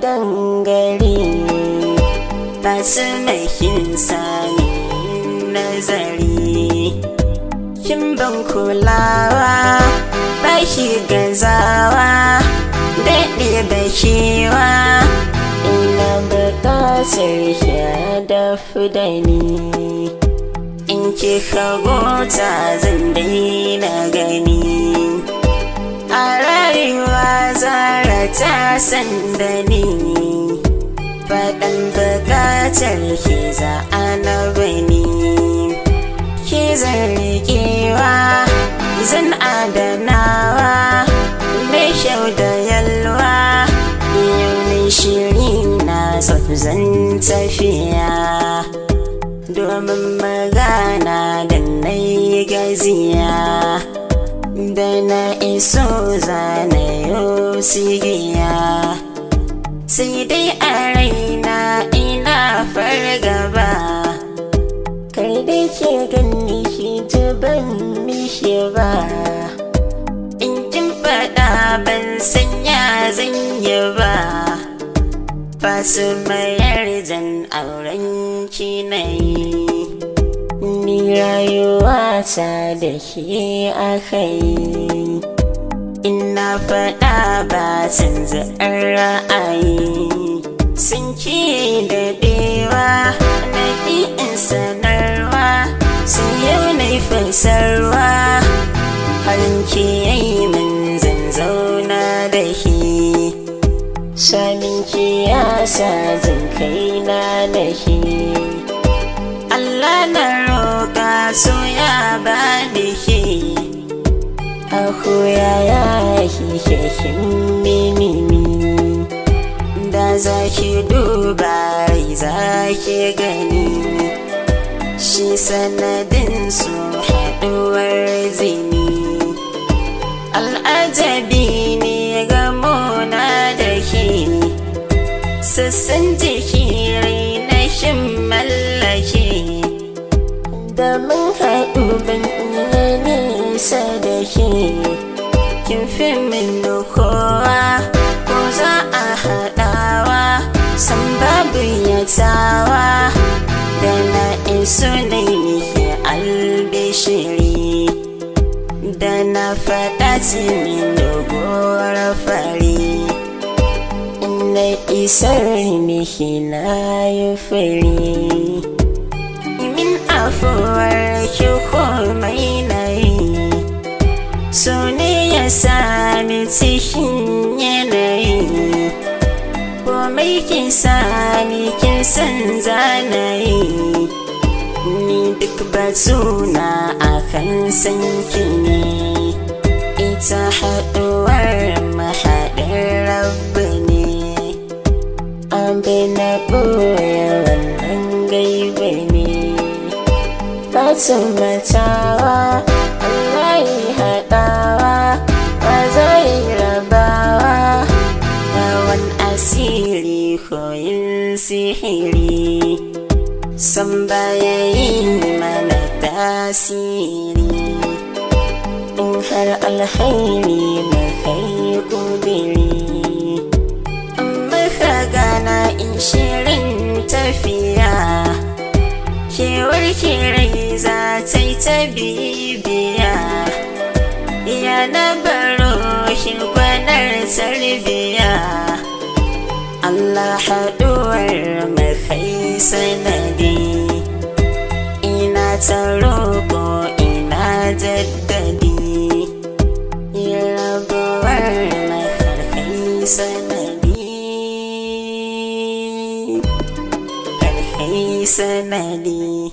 dangare ba su mahin sami nazari. Kin ban kulawa ba shi gazawa daɗe bashewa, ina buƙatar ya dafu da ni. In kika gota zan daina gani, a rayuwa Zara ta san da ni. Faɗan buƙatar ki za a na bani, ki zan riƙewa zan adanawa mai kyau da yalwa. Yau ne shiri na zan tafiya, domin magana da na yi gaziya. Da na iso zanayo sigiya, sai dai a raina ina fargaba. Kai dai ke gani shi ban mishi ba, in kin faɗa ban sanya zan yi ba. Fasu mayar jan auren ki na yi, ni rayuwa ta da ke aka yi. Ina faɗa ba canza ra'ayi, sun ki da dewa na in sanarwa, sun yau na yi fasarwa. Harin ki yayi min zan zauna da shi, samin ki ya sa jin kaina da shi. Allah na roƙa so ya bani shi, akuya ya hihin minimi. Da za ki duba rai za ki gani, shi sanadin su haɗuwar zini. Al'ajabi ne gamona da ke, sassan jiki rai na shin mallake. Da mun haɗu ban iya nisa da ke, kin fi min kowa ko za a haɗawa, san babu yatawa. Da na iso na yi albishiri, da na faɗa min dogowar fari. Na isar mishi na yi fari, min afuwar ki komai na yi. So ne ya sami cikin yanayi, komai kin sami kin san zanayi. Ni duk batuna akan san ki ne, ita haɗuwar mahaɗin rabbi ne. Abin na ɓoye wannan gaibe ne, Fatima tawa Allah yi haɗawa, ba zai rabawa. Yawan asiri koyin sihiri, san baya yi mana tasiri. In har alhairi makai ƙudiri, gana in shirin tafiya. Kewar kirai za ta yi ta bibiya, ya na baro shi gwanar tarbiya. Allah haɗuwar makai sanadi, ina ta roƙo ina jaddadi. Ya rabuwar makai sanadi, sanadi.